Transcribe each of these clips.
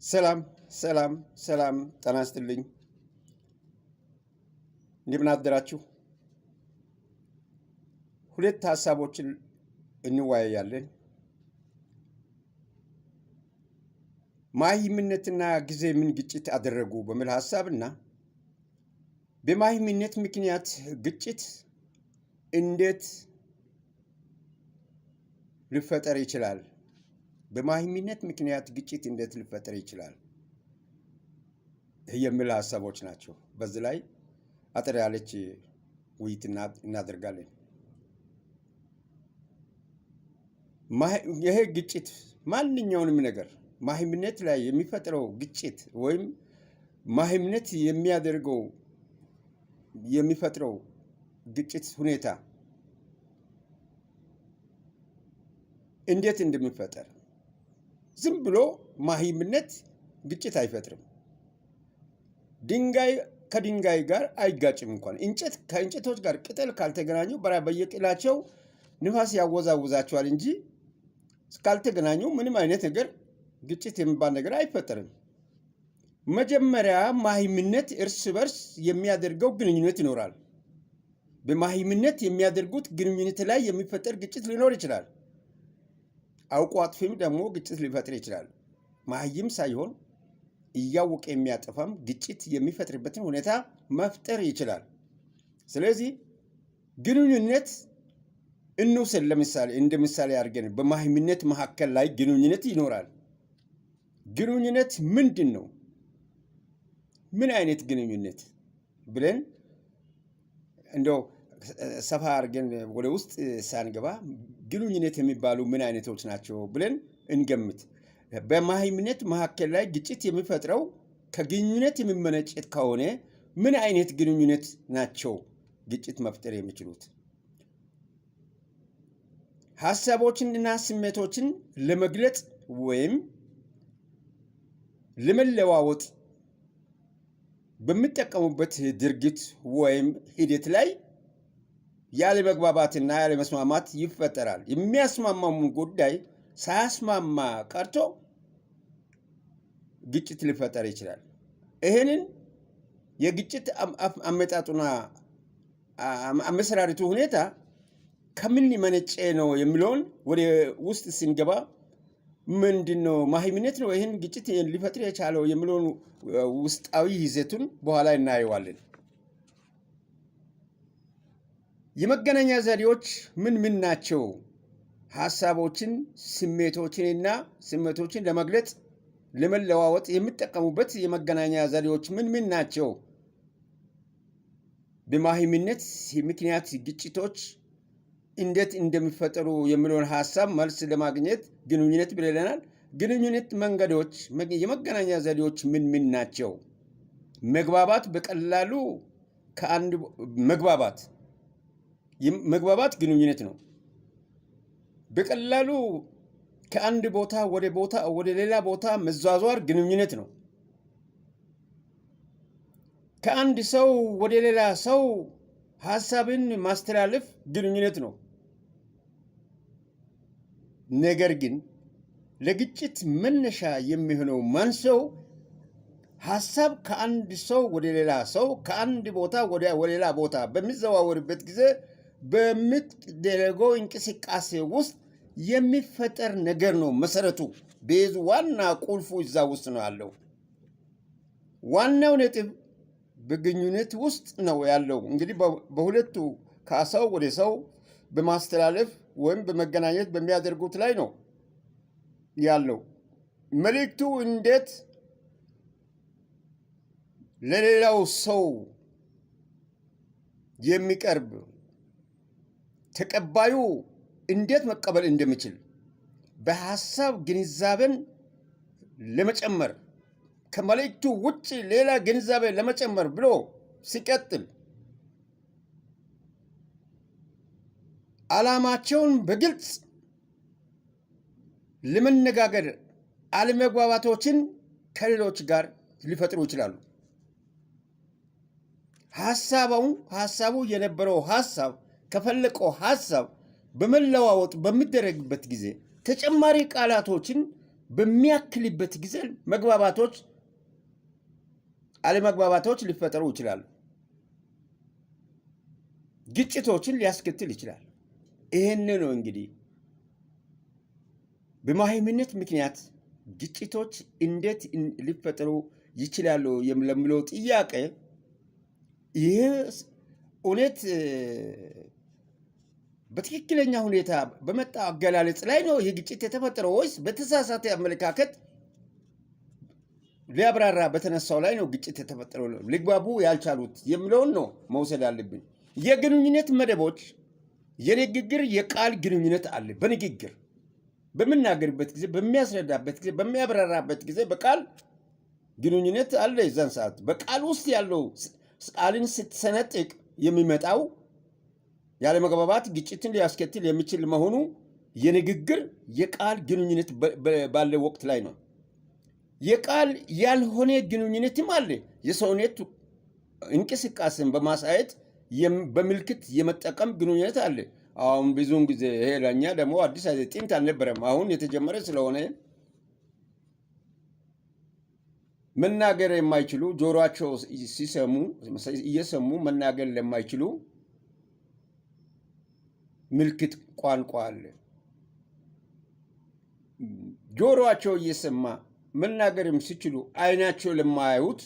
ሰላም ሰላም ሰላም ጤና ይስጥልኝ። እንደምን አደራችሁ? ሁለት ሀሳቦችን እንወያያለን። ማሂምነትና ጊዜ ምን ግጭት አደረጉ በሚል ሀሳብና በማሂምነት ምክንያት ግጭት እንዴት ሊፈጠር ይችላል? በማሂምነት ምክንያት ግጭት እንዴት ሊፈጠር ይችላል የሚል ሀሳቦች ናቸው። በዚህ ላይ አጠር ያለች ውይይት እናደርጋለን። ይሄ ግጭት ማንኛውንም ነገር ማሂምነት ላይ የሚፈጥረው ግጭት ወይም ማሂምነት የሚፈጥረው ግጭት ሁኔታ እንዴት እንደሚፈጠር ዝም ብሎ ማሂምነት ግጭት አይፈጥርም። ድንጋይ ከድንጋይ ጋር አይጋጭም። እንኳን እንጨት ከእንጨቶች ጋር ቅጠል ካልተገናኙ በየቅላቸው ንፋስ ያወዛውዛቸዋል እንጂ ካልተገናኙ ምንም አይነት ነገር ግጭት የሚባል ነገር አይፈጠርም። መጀመሪያ ማሂምነት እርስ በርስ የሚያደርገው ግንኙነት ይኖራል። በማሂምነት የሚያደርጉት ግንኙነት ላይ የሚፈጠር ግጭት ሊኖር ይችላል። አውቆ አጥፊም ደግሞ ግጭት ሊፈጥር ይችላል። ማሂም ሳይሆን እያወቀ የሚያጠፋም ግጭት የሚፈጥርበትን ሁኔታ መፍጠር ይችላል። ስለዚህ ግንኙነት እንውሰድ። ለምሳሌ እንደ ምሳሌ አድርገን በማሂምነት መካከል ላይ ግንኙነት ይኖራል። ግንኙነት ምንድን ነው? ምን አይነት ግንኙነት ብለን እንደው ሰፋ አድርገን ወደ ውስጥ ሳንገባ ግንኙነት የሚባሉ ምን አይነቶች ናቸው ብለን እንገምት። በማሂምነት መካከል ላይ ግጭት የሚፈጥረው ከግንኙነት የሚመነጨት ከሆነ ምን አይነት ግንኙነት ናቸው ግጭት መፍጠር የሚችሉት? ሀሳቦችንና ስሜቶችን ለመግለጽ ወይም ለመለዋወጥ በሚጠቀሙበት ድርጊት ወይም ሂደት ላይ ያለመግባባትና ያለመስማማት ይፈጠራል። የሚያስማማውን ጉዳይ ሳያስማማ ቀርቶ ግጭት ሊፈጠር ይችላል። ይህንን የግጭት አመጣጡና አመሰራሪቱ ሁኔታ ከምን የመነጨ ነው የሚለውን ወደ ውስጥ ስንገባ ምንድን ነው ማሂምነት ነው ይህን ግጭት ሊፈጥር የቻለው የሚለውን ውስጣዊ ይዘቱን በኋላ እናየዋለን። የመገናኛ ዘዴዎች ምን ምን ናቸው? ሀሳቦችን፣ ስሜቶችን ለመግለጽ ለመለዋወጥ የሚጠቀሙበት የመገናኛ ዘዴዎች ምን ምን ናቸው? በማሂምነት ምክንያት ግጭቶች እንዴት እንደሚፈጠሩ የሚለውን ሀሳብ መልስ ለማግኘት ግንኙነት ብለናል። ግንኙነት መንገዶች፣ የመገናኛ ዘዴዎች ምን ምን ናቸው? መግባባት በቀላሉ መግባባት ግንኙነት ነው። በቀላሉ ከአንድ ቦታ ወደ ሌላ ቦታ መዟዟር ግንኙነት ነው። ከአንድ ሰው ወደ ሌላ ሰው ሀሳብን ማስተላለፍ ግንኙነት ነው። ነገር ግን ለግጭት መነሻ የሚሆነው መንስኤው ሀሳብ ከአንድ ሰው ወደ ሌላ ሰው ከአንድ ቦታ ወደ ሌላ ቦታ በሚዘዋወርበት ጊዜ በሚደረገው እንቅስቃሴ ውስጥ የሚፈጠር ነገር ነው። መሰረቱ ቤዙ ዋና ቁልፉ እዛ ውስጥ ነው ያለው። ዋናው ነጥብ በግንኙነት ውስጥ ነው ያለው። እንግዲህ በሁለቱ ከሰው ወደ ሰው በማስተላለፍ ወይም በመገናኘት በሚያደርጉት ላይ ነው ያለው። መልእክቱ እንዴት ለሌላው ሰው የሚቀርብ ተቀባዩ እንዴት መቀበል እንደሚችል በሐሳብ ግንዛቤን ለመጨመር ከመልእክቱ ውጭ ሌላ ግንዛቤ ለመጨመር ብሎ ሲቀጥል ዓላማቸውን በግልጽ ለመነጋገር አለመግባባቶችን ከሌሎች ጋር ሊፈጥሩ ይችላሉ። ሐሳቡ የነበረው ሐሳብ ከፈለቀው ሐሳብ በመለዋወጥ በሚደረግበት ጊዜ ተጨማሪ ቃላቶችን በሚያክልበት ጊዜ አለመግባባቶች ሊፈጠሩ ይችላሉ። ግጭቶችን ሊያስከትል ይችላል። ይሄን ነው እንግዲህ በማህይምነት ምክንያት ግጭቶች እንዴት ሊፈጠሩ ይችላሉ ለሚለው ጥያቄ ይህ እውነት በትክክለኛ ሁኔታ በመጣ አገላለጽ ላይ ነው ይህ ግጭት የተፈጠረው ወይስ በተሳሳተ አመለካከት ሊያብራራ በተነሳው ላይ ነው ግጭት የተፈጠረው ሊግባቡ ያልቻሉት የሚለውን ነው መውሰድ አለብን። የግንኙነት መደቦች የንግግር የቃል ግንኙነት አለ። በንግግር በምናገርበት ጊዜ በሚያስረዳበት ጊዜ በሚያብራራበት ጊዜ በቃል ግንኙነት አለ። የዛን ሰዓት በቃል ውስጥ ያለው ቃልን ስትሰነጥቅ የሚመጣው ያለመግባባት ግጭትን ሊያስከትል የሚችል መሆኑ የንግግር የቃል ግንኙነት ባለ ወቅት ላይ ነው። የቃል ያልሆነ ግንኙነትም አለ። የሰውነት እንቅስቃሴን በማሳየት በምልክት የመጠቀም ግንኙነት አለ። አሁን ብዙውን ጊዜ ይሄ ለኛ ደግሞ አዲስ ጥንት አልነበረም፣ አሁን የተጀመረ ስለሆነ መናገር የማይችሉ ጆሮአቸው እየሰሙ መናገር ለማይችሉ ምልክት ቋንቋ አለ። ጆሮአቸው እየሰማ መናገርም ሲችሉ አይናቸው ለማያዩት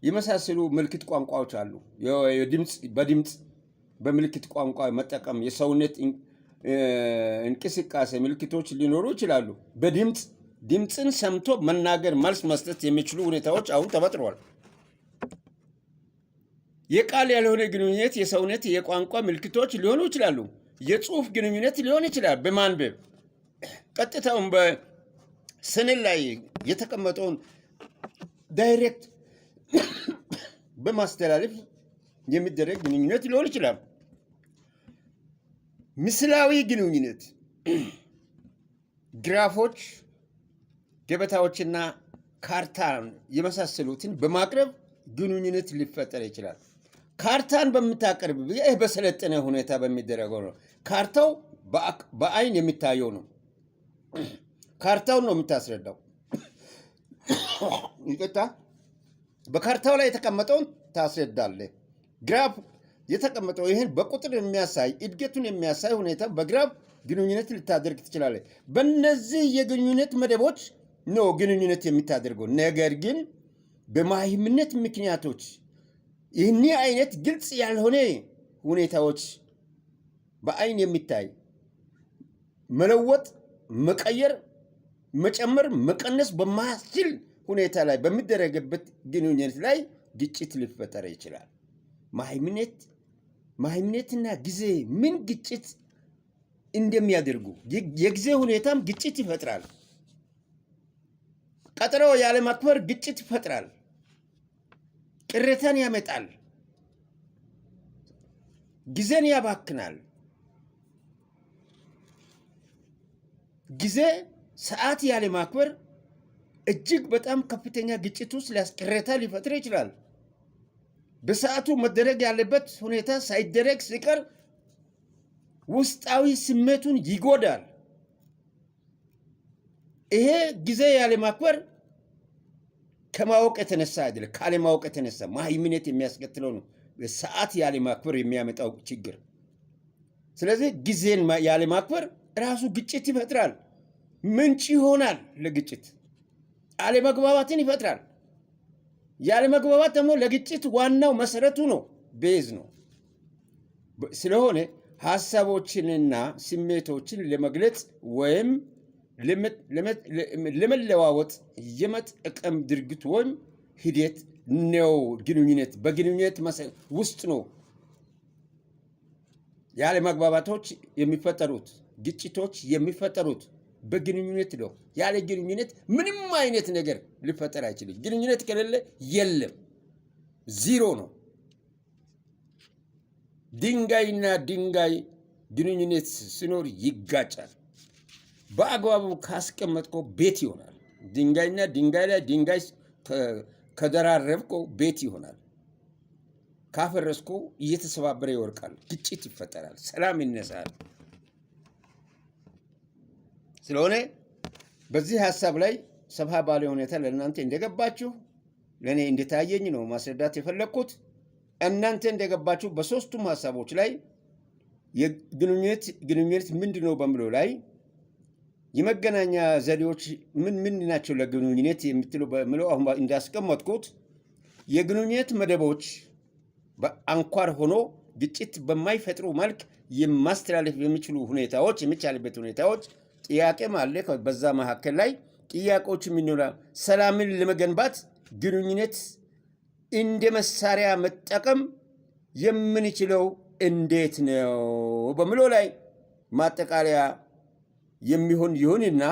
የመሳሰሉ ምልክት ቋንቋዎች አሉ። በድምፅ በምልክት ቋንቋ መጠቀም የሰውነት እንቅስቃሴ ምልክቶች ሊኖሩ ይችላሉ። ድምፅን ሰምቶ መናገር መልስ መስጠት የሚችሉ ሁኔታዎች አሁን ተፈጥረዋል። የቃል ያልሆነ ግንኙነት የሰውነት የቋንቋ ምልክቶች ሊሆኑ ይችላሉ። የጽሁፍ ግንኙነት ሊሆን ይችላል። በማንበብ ቀጥታውን በሰነድ ላይ የተቀመጠውን ዳይሬክት በማስተላለፍ የሚደረግ ግንኙነት ሊሆን ይችላል። ምስላዊ ግንኙነት ግራፎች፣ ገበታዎችና ካርታን የመሳሰሉትን በማቅረብ ግንኙነት ሊፈጠር ይችላል። ካርታን በምታቀርብ ይህ በሰለጠነ ሁኔታ በሚደረገው ነው። ካርታው በአይን የሚታየው ነው። ካርታውን ነው የምታስረዳው። ይቅርታ፣ በካርታው ላይ የተቀመጠውን ታስረዳለህ። ግራፍ የተቀመጠው ይህን በቁጥር የሚያሳይ እድገቱን የሚያሳይ ሁኔታ በግራፍ ግንኙነት ልታደርግ ትችላለህ። በእነዚህ የግንኙነት መደቦች ነው ግንኙነት የምታደርገው። ነገር ግን በማህይምነት ምክንያቶች ይህን አይነት ግልጽ ያልሆነ ሁኔታዎች በአይን የሚታይ መለወጥ፣ መቀየር፣ መጨመር፣ መቀነስ በማያስችል ሁኔታ ላይ በሚደረግበት ግንኙነት ላይ ግጭት ሊፈጠር ይችላል። ማህይምነትና ጊዜ ምን ግጭት እንደሚያደርጉ የጊዜ ሁኔታም ግጭት ይፈጥራል። ቀጠሮ ያለማክበር ግጭት ይፈጥራል። ቅሬታን ያመጣል። ጊዜን ያባክናል። ጊዜ ሰዓት ያለማክበር እጅግ በጣም ከፍተኛ ግጭት ውስጥ ቅሬታ ሊፈጥር ይችላል። በሰዓቱ መደረግ ያለበት ሁኔታ ሳይደረግ ሲቀር ውስጣዊ ስሜቱን ይጎዳል። ይሄ ጊዜ ያለማክበር ከማወቅ የተነሳ አይደለም፣ ካለማወቅ የተነሳ ማህይምነት የሚያስከትለው ነው። ሰዓት ያለማክበር የሚያመጣው ችግር። ስለዚህ ጊዜን ያለማክበር ራሱ ግጭት ይፈጥራል፣ ምንጭ ይሆናል ለግጭት። አለመግባባትን ይፈጥራል። ያለመግባባት ደግሞ ለግጭት ዋናው መሰረቱ ነው፣ ቤዝ ነው። ስለሆነ ሀሳቦችንና ስሜቶችን ለመግለጽ ወይም ለመለዋወጥ የመጠቀም ድርጊት ወይም ሂደት ነው ግንኙነት። በግንኙነት ውስጥ ነው ያለመግባባቶች የሚፈጠሩት፣ ግጭቶች የሚፈጠሩት በግንኙነት ነው። ያለ ግንኙነት ምንም አይነት ነገር ሊፈጠር አይችልም። ግንኙነት ከሌለ የለም፣ ዚሮ ነው። ድንጋይና ድንጋይ ግንኙነት ሲኖር ይጋጫል። በአግባቡ ካስቀመጥከው ቤት ይሆናል። ድንጋይና ድንጋይ ላይ ድንጋይ ከደራረብከው ቤት ይሆናል። ካፈረስከው እየተሰባበረ ይወርቃል። ግጭት ይፈጠራል። ሰላም ይነሳል። ስለሆነ በዚህ ሐሳብ ላይ ሰፋ ባለ ሁኔታ ለእናንተ እንደገባችሁ ለእኔ እንደታየኝ ነው ማስረዳት የፈለግኩት። እናንተ እንደገባችሁ በሶስቱም ሐሳቦች ላይ ግንኙነት ምንድነው በሚለው ላይ የመገናኛ ዘዴዎች ምን ናቸው ለግንኙነት የምትለው በሚለው አሁን እንዳስቀመጥኩት የግንኙነት መደቦች በአንኳር ሆኖ ግጭት በማይፈጥሩ መልክ የማስተላለፍ የሚችሉ ሁኔታዎች የሚቻልበት ሁኔታዎች ጥያቄም አለ። በዛ መካከል ላይ ጥያቄዎች የሚኖራ ሰላምን ለመገንባት ግንኙነት እንደ መሳሪያ መጠቀም የምንችለው እንዴት ነው በሚለው ላይ ማጠቃለያ የሚሆን ይሁንና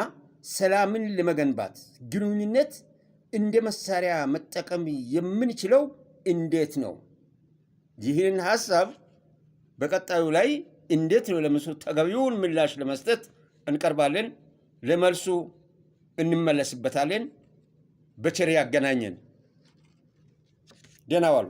ሰላምን ለመገንባት ግንኙነት እንደ መሳሪያ መጠቀም የምንችለው እንዴት ነው? ይህን ሐሳብ በቀጣዩ ላይ እንዴት ነው ለምሱ ተገቢውን ምላሽ ለመስጠት እንቀርባለን። ለመልሱ እንመለስበታለን። በቸር ያገናኘን። ደህና ዋሉ።